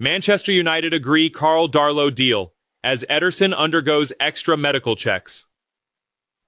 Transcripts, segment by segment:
Manchester United agree Carl Darlow deal, as Éderson undergoes extra medical checks.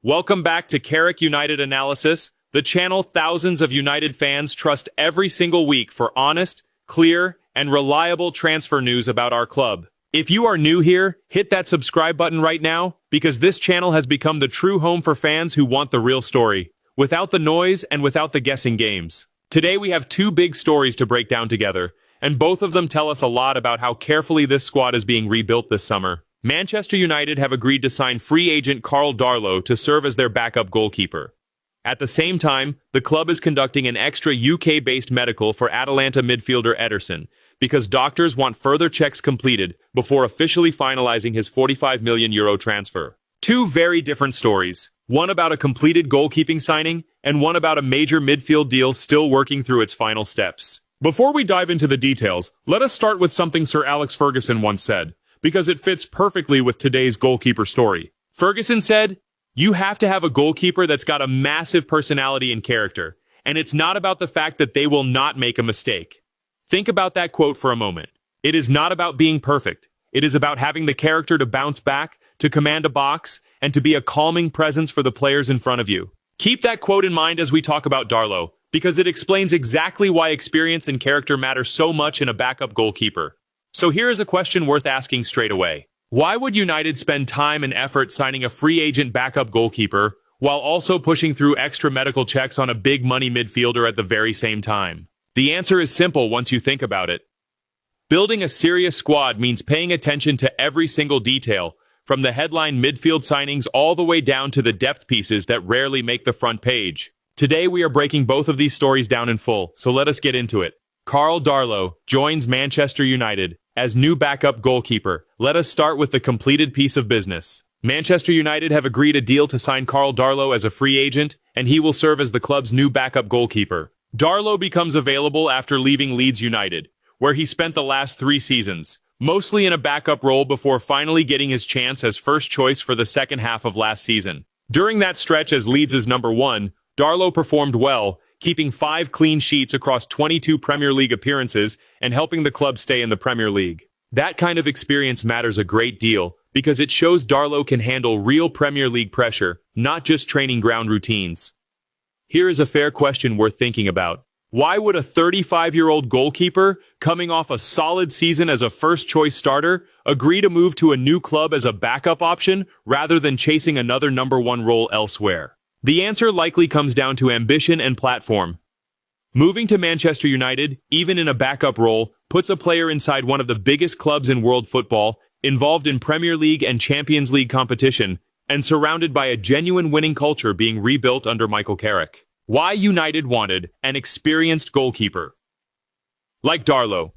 Welcome back to Carrick United Analysis, the channel thousands of United fans trust every single week for honest, clear, and reliable transfer news about our club. If you are new here, hit that subscribe button right now, because this channel has become the true home for fans who want the real story, without the noise and without the guessing games. Today we have two big stories to break down together, and both of them tell us a lot about how carefully this squad is being rebuilt this summer. Manchester United have agreed to sign free agent Carl Darlow to serve as their backup goalkeeper. At the same time, the club is conducting an extra UK-based medical for Atalanta midfielder Éderson, because doctors want further checks completed before officially finalizing his €45 million transfer. Two very different stories, one about a completed goalkeeping signing, and one about a major midfield deal still working through its final steps. Before we dive into the details, let us start with something Sir Alex Ferguson once said, because it fits perfectly with today's goalkeeper story. Ferguson said, "You have to have a goalkeeper that's got a massive personality and character, and it's not about the fact that they will not make a mistake." Think about that quote for a moment. It is not about being perfect. It is about having the character to bounce back, to command a box, and to be a calming presence for the players in front of you. Keep that quote in mind as we talk about Darlow, because it explains exactly why experience and character matter so much in a backup goalkeeper. So here is a question worth asking straight away. Why would United spend time and effort signing a free agent backup goalkeeper while also pushing through extra medical checks on a big money midfielder at the very same time? The answer is simple once you think about it. Building a serious squad means paying attention to every single detail, from the headline midfield signings all the way down to the depth pieces that rarely make the front page. Today we are breaking both of these stories down in full, so let us get into it. Carl Darlow joins Manchester United as new backup goalkeeper. Let us start with the completed piece of business. Manchester United have agreed a deal to sign Carl Darlow as a free agent, and he will serve as the club's new backup goalkeeper. Darlow becomes available after leaving Leeds United, where he spent the last 3 seasons, mostly in a backup role before finally getting his chance as first choice for the second half of last season. During that stretch as Leeds' number 1, Darlow performed well, keeping 5 clean sheets across 22 Premier League appearances and helping the club stay in the Premier League. That kind of experience matters a great deal, because it shows Darlow can handle real Premier League pressure, not just training ground routines. Here is a fair question worth thinking about. Why would a 35-year-old goalkeeper, coming off a solid season as a first-choice starter, agree to move to a new club as a backup option rather than chasing another number 1 role elsewhere? The answer likely comes down to ambition and platform. Moving to Manchester United, even in a backup role, puts a player inside one of the biggest clubs in world football, involved in Premier League and Champions League competition, and surrounded by a genuine winning culture being rebuilt under Michael Carrick. Why United wanted an experienced goalkeeper like Darlow.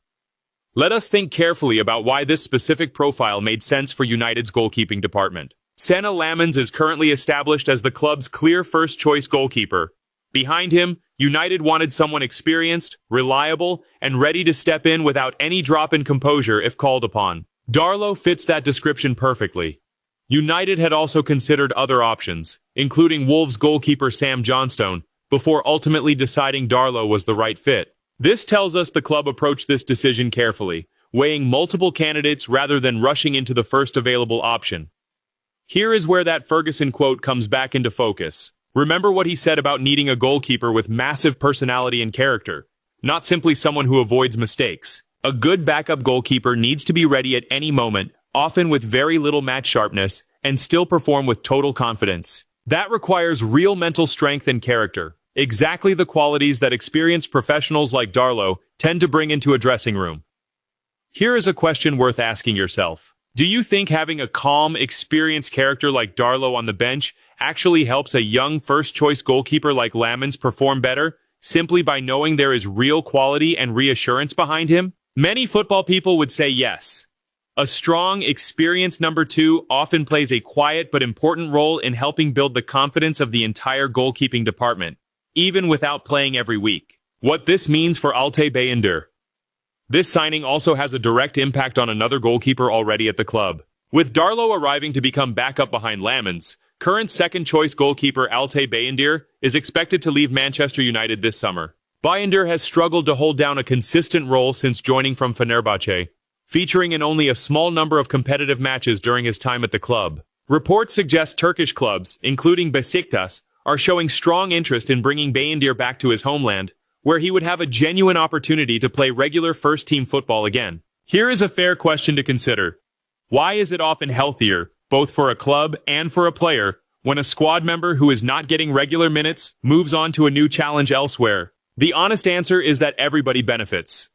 Let us think carefully about why this specific profile made sense for United's goalkeeping department. Senna Lamens is currently established as the club's clear first-choice goalkeeper. Behind him, United wanted someone experienced, reliable, and ready to step in without any drop in composure if called upon. Darlow fits that description perfectly. United had also considered other options, including Wolves goalkeeper Sam Johnstone, before ultimately deciding Darlow was the right fit. This tells us the club approached this decision carefully, weighing multiple candidates rather than rushing into the first available option. Here is where that Ferguson quote comes back into focus. Remember what he said about needing a goalkeeper with massive personality and character, not simply someone who avoids mistakes. A good backup goalkeeper needs to be ready at any moment, often with very little match sharpness, and still perform with total confidence. That requires real mental strength and character, exactly the qualities that experienced professionals like Darlow tend to bring into a dressing room. Here is a question worth asking yourself. Do you think having a calm, experienced character like Darlow on the bench actually helps a young first-choice goalkeeper like Lamens perform better, simply by knowing there is real quality and reassurance behind him? Many football people would say yes. A strong, experienced number 2 often plays a quiet but important role in helping build the confidence of the entire goalkeeping department, even without playing every week. What this means for Altay Bayındır. This signing also has a direct impact on another goalkeeper already at the club. With Darlow arriving to become backup behind Lamens, current second-choice goalkeeper Altay Bayındır is expected to leave Manchester United this summer. Bayındır has struggled to hold down a consistent role since joining from Fenerbahce, featuring in only a small number of competitive matches during his time at the club. Reports suggest Turkish clubs, including Besiktas, are showing strong interest in bringing Bayındır back to his homeland, where he would have a genuine opportunity to play regular first-team football again. Here is a fair question to consider. Why is it often healthier, both for a club and for a player, when a squad member who is not getting regular minutes moves on to a new challenge elsewhere? The honest answer is that everybody benefits.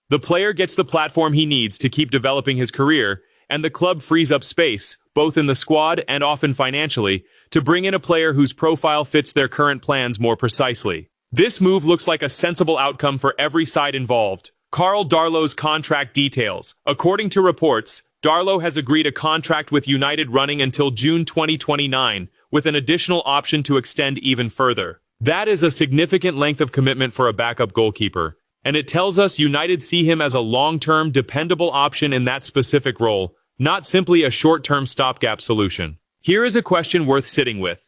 The player gets the platform he needs to keep developing his career, and the club frees up space, both in the squad and often financially, to bring in a player whose profile fits their current plans more precisely. This move looks like a sensible outcome for every side involved. Karl Darlow's contract details. According to reports, Darlow has agreed a contract with United running until June 2029, with an additional option to extend even further. That is a significant length of commitment for a backup goalkeeper, and it tells us United see him as a long-term, dependable option in that specific role, not simply a short-term stopgap solution. Here is a question worth sitting with.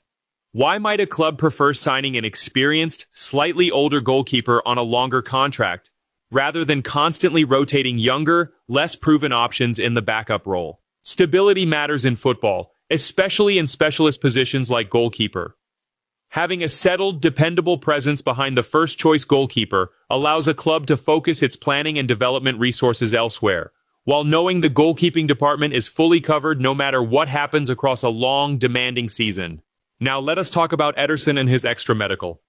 Why might a club prefer signing an experienced, slightly older goalkeeper on a longer contract, rather than constantly rotating younger, less proven options in the backup role? Stability matters in football, especially in specialist positions like goalkeeper. Having a settled, dependable presence behind the first-choice goalkeeper allows a club to focus its planning and development resources elsewhere, while knowing the goalkeeping department is fully covered no matter what happens across a long, demanding season. Now let us talk about Éderson and his extra medical.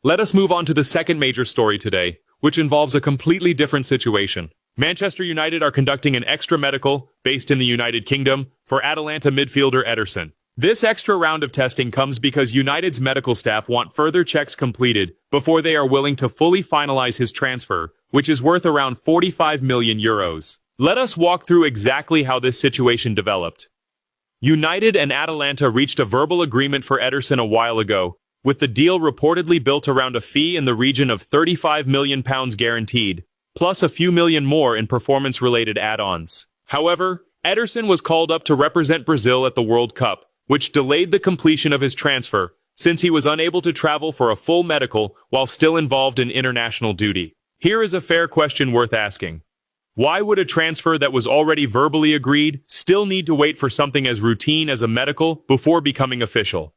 Let us move on to the second major story today, which involves a completely different situation. Manchester United are conducting an extra medical, based in the United Kingdom, for Atalanta midfielder Éderson. This extra round of testing comes because United's medical staff want further checks completed before they are willing to fully finalize his transfer, which is worth around 45 million euros. Let us walk through exactly how this situation developed. United and Atalanta reached a verbal agreement for Éderson a while ago, with the deal reportedly built around a fee in the region of £35 million guaranteed, plus a few million more in performance-related add-ons. However, Éderson was called up to represent Brazil at the World Cup, which delayed the completion of his transfer, since he was unable to travel for a full medical while still involved in international duty. Here is a fair question worth asking. Why would a transfer that was already verbally agreed still need to wait for something as routine as a medical before becoming official?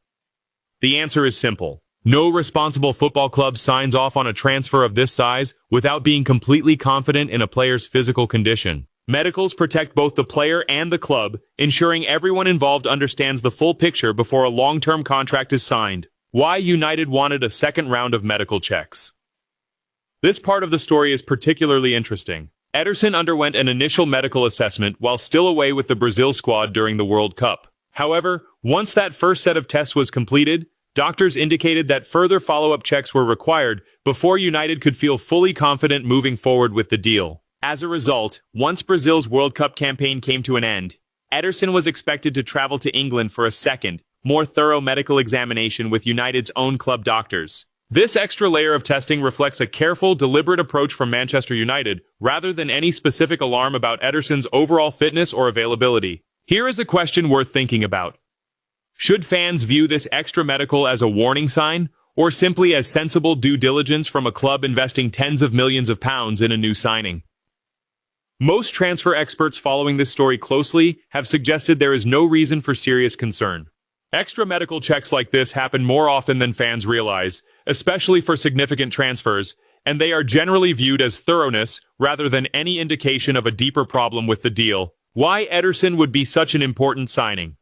The answer is simple. No responsible football club signs off on a transfer of this size without being completely confident in a player's physical condition. Medicals protect both the player and the club, ensuring everyone involved understands the full picture before a long-term contract is signed. Why United wanted a second round of medical checks. This part of the story is particularly interesting. Éderson underwent an initial medical assessment while still away with the Brazil squad during the World Cup. However, once that first set of tests was completed, doctors indicated that further follow-up checks were required before United could feel fully confident moving forward with the deal. As a result, once Brazil's World Cup campaign came to an end, Éderson was expected to travel to England for a second, more thorough medical examination with United's own club doctors. This extra layer of testing reflects a careful, deliberate approach from Manchester United, rather than any specific alarm about Éderson's overall fitness or availability. Here is a question worth thinking about. Should fans view this extra medical as a warning sign, or simply as sensible due diligence from a club investing tens of millions of pounds in a new signing? Most transfer experts following this story closely have suggested there is no reason for serious concern. Extra medical checks like this happen more often than fans realize, especially for significant transfers, and they are generally viewed as thoroughness rather than any indication of a deeper problem with the deal. Why Éderson would be such an important signing?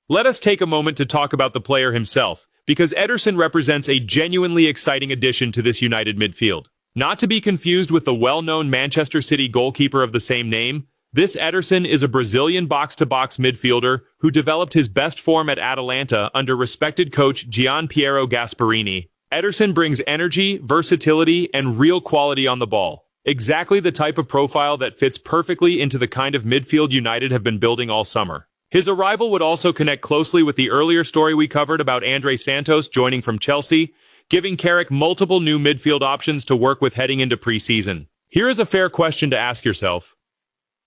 Let us take a moment to talk about the player himself, because Éderson represents a genuinely exciting addition to this United midfield. Not to be confused with the well-known Manchester City goalkeeper of the same name, this Éderson is a Brazilian box-to-box midfielder who developed his best form at Atalanta under respected coach Gian Piero Gasperini. Éderson brings energy, versatility, and real quality on the ball. Exactly the type of profile that fits perfectly into the kind of midfield United have been building all summer. His arrival would also connect closely with the earlier story we covered about Andre Santos joining from Chelsea, giving Carrick multiple new midfield options to work with heading into pre-season. Here is a fair question to ask yourself.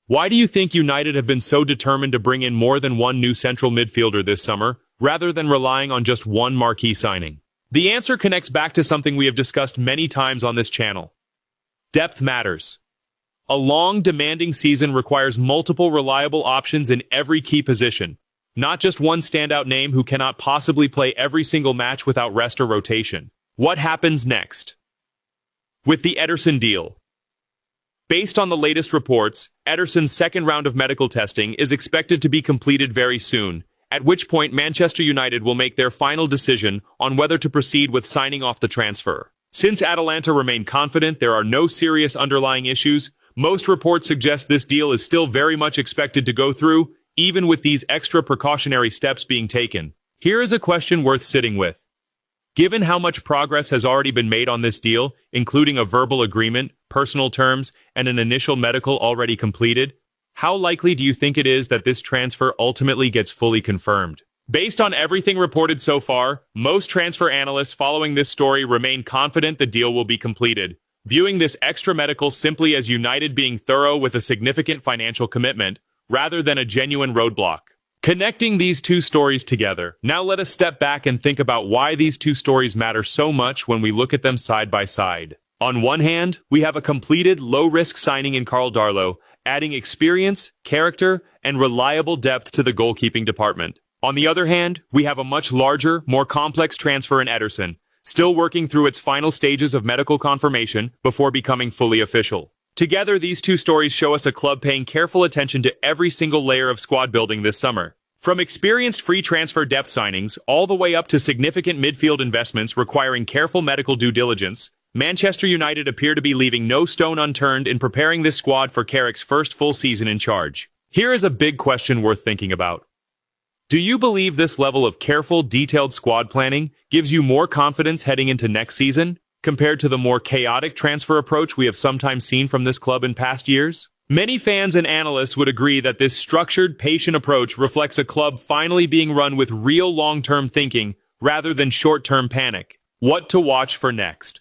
Why do you think United have been so determined to bring in more than one new central midfielder this summer, rather than relying on just one marquee signing? The answer connects back to something we have discussed many times on this channel. Depth matters. A long, demanding season requires multiple reliable options in every key position, not just one standout name who cannot possibly play every single match without rest or rotation. What happens next? With the Éderson deal. Based on the latest reports, Éderson's second round of medical testing is expected to be completed very soon, at which point Manchester United will make their final decision on whether to proceed with signing off the transfer. Since Atalanta remain confident there are no serious underlying issues, most reports suggest this deal is still very much expected to go through, even with these extra precautionary steps being taken. Here is a question worth sitting with. Given how much progress has already been made on this deal, including a verbal agreement, personal terms, and an initial medical already completed, how likely do you think it is that this transfer ultimately gets fully confirmed? Based on everything reported so far, most transfer analysts following this story remain confident the deal will be completed, viewing this extra medical simply as United being thorough with a significant financial commitment, rather than a genuine roadblock. Connecting these two stories together, now let us step back and think about why these two stories matter so much when we look at them side by side. On one hand, we have a completed, low-risk signing in Carl Darlow, adding experience, character, and reliable depth to the goalkeeping department. On the other hand, we have a much larger, more complex transfer in Éderson, still working through its final stages of medical confirmation before becoming fully official. Together, these two stories show us a club paying careful attention to every single layer of squad building this summer. From experienced free transfer depth signings all the way up to significant midfield investments requiring careful medical due diligence, Manchester United appear to be leaving no stone unturned in preparing this squad for Carrick's first full season in charge. Here is a big question worth thinking about. Do you believe this level of careful, detailed squad planning gives you more confidence heading into next season, compared to the more chaotic transfer approach we have sometimes seen from this club in past years? Many fans and analysts would agree that this structured, patient approach reflects a club finally being run with real long-term thinking rather than short-term panic. What to watch for next?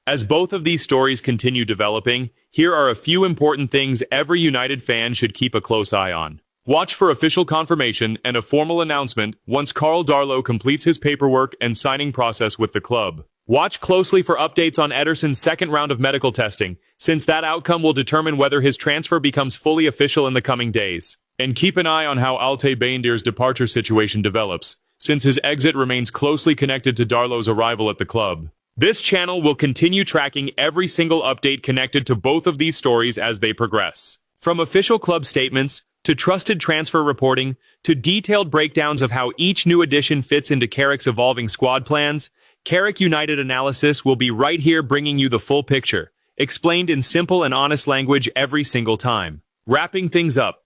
As both of these stories continue developing, here are a few important things every United fan should keep a close eye on. Watch for official confirmation and a formal announcement once Carl Darlow completes his paperwork and signing process with the club. Watch closely for updates on Éderson's second round of medical testing, since that outcome will determine whether his transfer becomes fully official in the coming days. And keep an eye on how Altay Bayindir's departure situation develops, since his exit remains closely connected to Darlow's arrival at the club. This channel will continue tracking every single update connected to both of these stories as they progress. From official club statements, to trusted transfer reporting, to detailed breakdowns of how each new addition fits into Carrick's evolving squad plans, Carrick United Analysis will be right here bringing you the full picture, explained in simple and honest language every single time. Wrapping things up.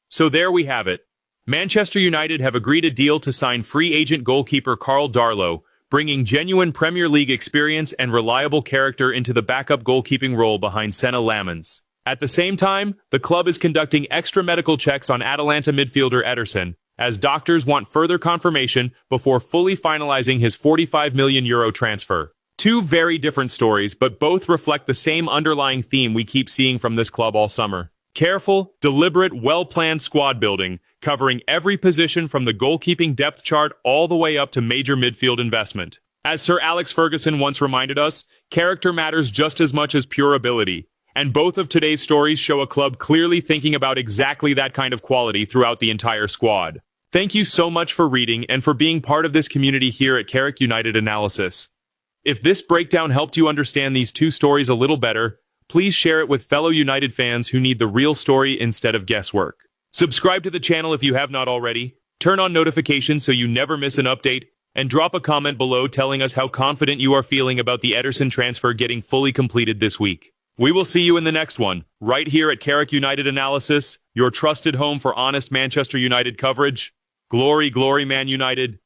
So there we have it. Manchester United have agreed a deal to sign free agent goalkeeper Carl Darlow, bringing genuine Premier League experience and reliable character into the backup goalkeeping role behind Senna Lamens. At the same time, the club is conducting extra medical checks on Atalanta midfielder Éderson, as doctors want further confirmation before fully finalizing his €45 million transfer. Two very different stories, but both reflect the same underlying theme we keep seeing from this club all summer. Careful, deliberate, well-planned squad building, covering every position from the goalkeeping depth chart all the way up to major midfield investment. As Sir Alex Ferguson once reminded us, character matters just as much as pure ability. And both of today's stories show a club clearly thinking about exactly that kind of quality throughout the entire squad. Thank you so much for reading and for being part of this community here at Carrick United Analysis. If this breakdown helped you understand these two stories a little better, please share it with fellow United fans who need the real story instead of guesswork. Subscribe to the channel if you have not already, turn on notifications so you never miss an update, and drop a comment below telling us how confident you are feeling about the Éderson transfer getting fully completed this week. We will see you in the next one, right here at Carrick United Analysis, your trusted home for honest Manchester United coverage. Glory, glory, Man United.